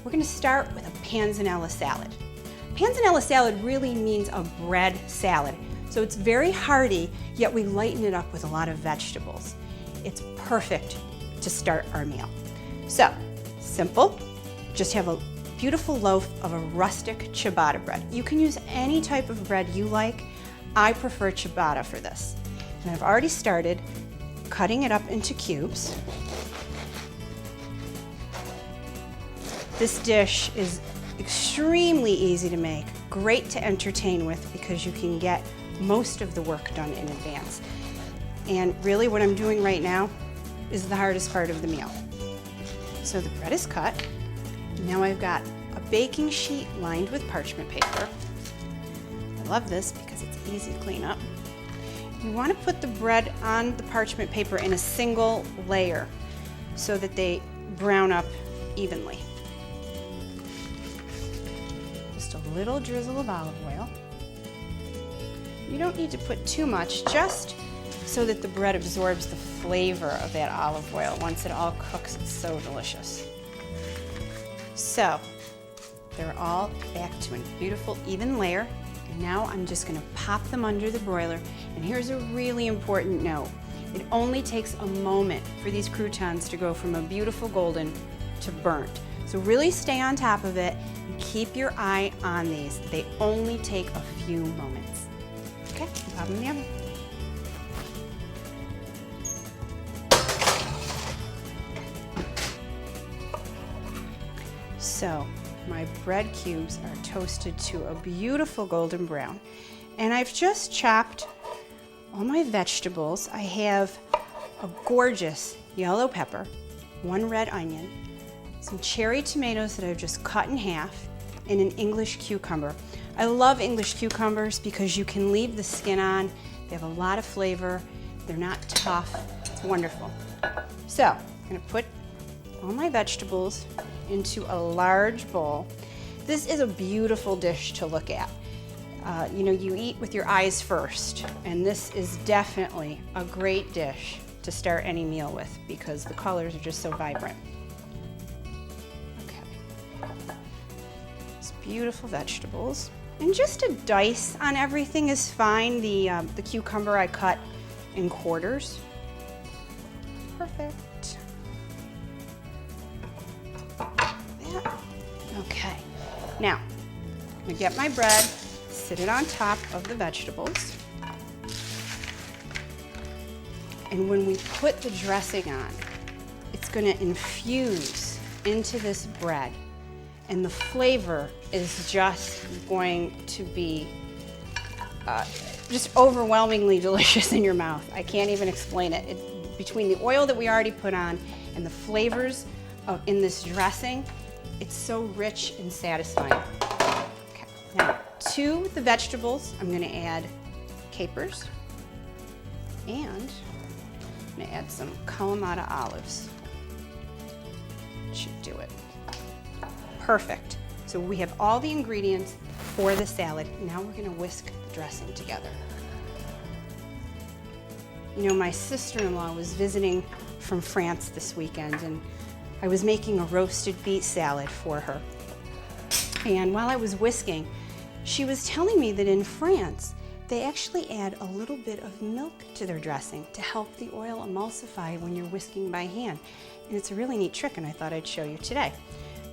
we're going to start with a panzanella salad. Panzanella salad really means a bread salad. So it's very hearty, yet we lighten it up with a lot of vegetables. It's perfect to start our meal. So, simple, just have a beautiful loaf of a rustic ciabatta bread. You can use any type of bread you like. I prefer ciabatta for this. And I've already started cutting it up into cubes. This dish is extremely easy to make, great to entertain with because you can get most of the work done in advance. And really what I'm doing right now is the hardest part of the meal. So the bread is cut. Now I've got a baking sheet lined with parchment paper. I love this because it's easy to clean up. You want to put the bread on the parchment paper in a single layer so that they brown up evenly. Just a little drizzle of olive oil. You don't need to put too much, just so that the bread absorbs the flavor of that olive oil. Once it all cooks, it's so delicious. So, they're all back to a beautiful even layer. And now I'm just going to pop them under the broiler. And here's a really important note. It only takes a moment for these croutons to go from a beautiful golden to burnt. So really stay on top of it and keep your eye on these. They only take a few moments. Okay, pop them in the oven. So my bread cubes are toasted to a beautiful golden brown. And I've just chopped all my vegetables. I have a gorgeous yellow pepper, 1 red onion, some cherry tomatoes that I've just cut in half, and an English cucumber. I love English cucumbers because you can leave the skin on. They have a lot of flavor. They're not tough. It's wonderful. So I'm going to put all my vegetables into a large bowl. This is a beautiful dish to look at. You know, you eat with your eyes first, and this is definitely a great dish to start any meal with because the colors are just so vibrant. Okay. It's beautiful vegetables. And just a dice on everything is fine. The cucumber I cut in quarters. Perfect. Okay, now I'm going to get my bread, sit it on top of the vegetables, and when we put the dressing on, it's going to infuse into this bread, and the flavor is just going to be just overwhelmingly delicious in your mouth. I can't even explain it. Between the oil that we already put on and the flavors in this dressing, it's so rich and satisfying. Okay, now to the vegetables, I'm going to add capers, and I'm going to add some Kalamata olives. Should do it. Perfect. So we have all the ingredients for the salad. Now we're going to whisk the dressing together. You know, my sister-in-law was visiting from France this weekend, and I was making a roasted beet salad for her. And while I was whisking, she was telling me that in France, they actually add a little bit of milk to their dressing to help the oil emulsify when you're whisking by hand. And it's a really neat trick, and I thought I'd show you today.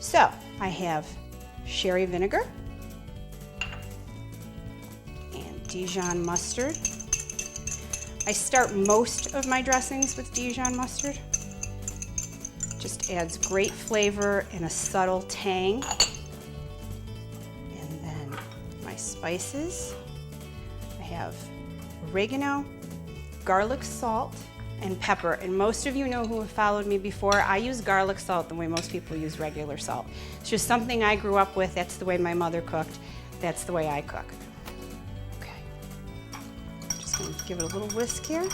So I have sherry vinegar and Dijon mustard. I start most of my dressings with Dijon mustard. Just adds great flavor and a subtle tang. And then my spices. I have oregano, garlic salt, and pepper. And most of you know who have followed me before, I use garlic salt the way most people use regular salt. It's just something I grew up with. That's the way my mother cooked. That's the way I cook. Okay. Just gonna give it a little whisk here.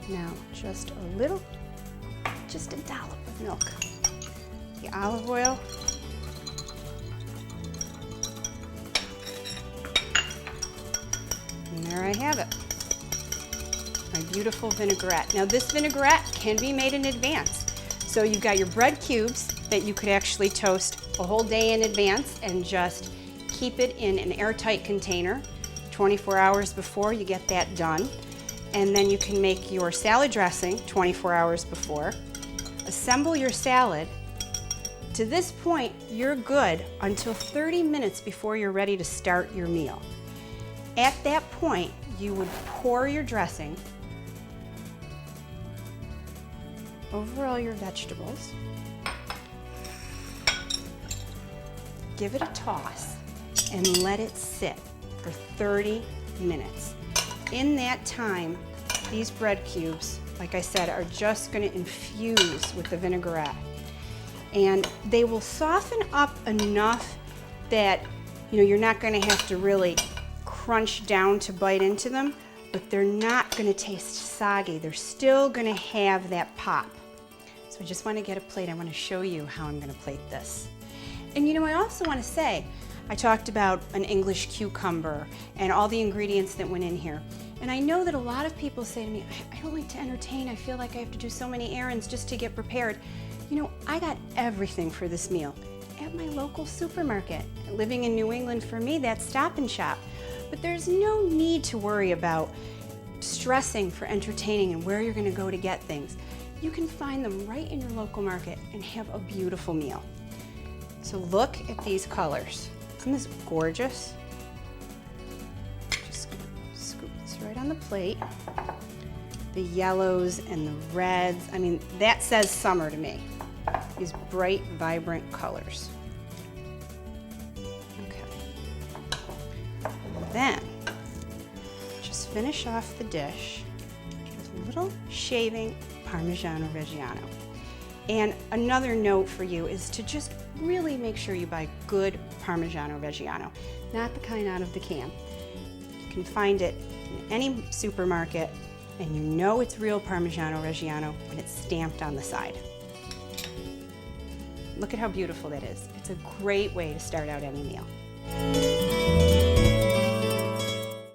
Now, just a little, just a dollop of milk. The olive oil. And there I have it. My beautiful vinaigrette. Now this vinaigrette can be made in advance. So you've got your bread cubes that you could actually toast a whole day in advance and just keep it in an airtight container 24 hours before you get that done. And then you can make your salad dressing 24 hours before. Assemble your salad. To this point, you're good until 30 minutes before you're ready to start your meal. At that point, you would pour your dressing over all your vegetables. Give it a toss and let it sit for 30 minutes. In that time, these bread cubes, like I said, are just going to infuse with the vinaigrette. And they will soften up enough that you're not going to have to really crunch down to bite into them, but they're not going to taste soggy. They're still going to have that pop. So I just want to get a plate. I want to show you how I'm going to plate this. And I also want to say, I talked about an English cucumber and all the ingredients that went in here. And I know that a lot of people say to me, I don't like to entertain. I feel like I have to do so many errands just to get prepared. I got everything for this meal at my local supermarket. Living in New England, for me, that's Stop and Shop. But there's no need to worry about stressing for entertaining and where you're going to go to get things. You can find them right in your local market and have a beautiful meal. So look at these colors. Isn't this gorgeous? Just gonna scoop this right on the plate. The yellows and the reds, I mean, that says summer to me. These bright, vibrant colors. Okay. Then, just finish off the dish with a little shaving Parmigiano Reggiano. And another note for you is to just really make sure you buy good Parmigiano Reggiano, not the kind out of the can. You can find it in any supermarket, and it's real Parmigiano Reggiano when it's stamped on the side. Look at how beautiful that is. It's a great way to start out any meal.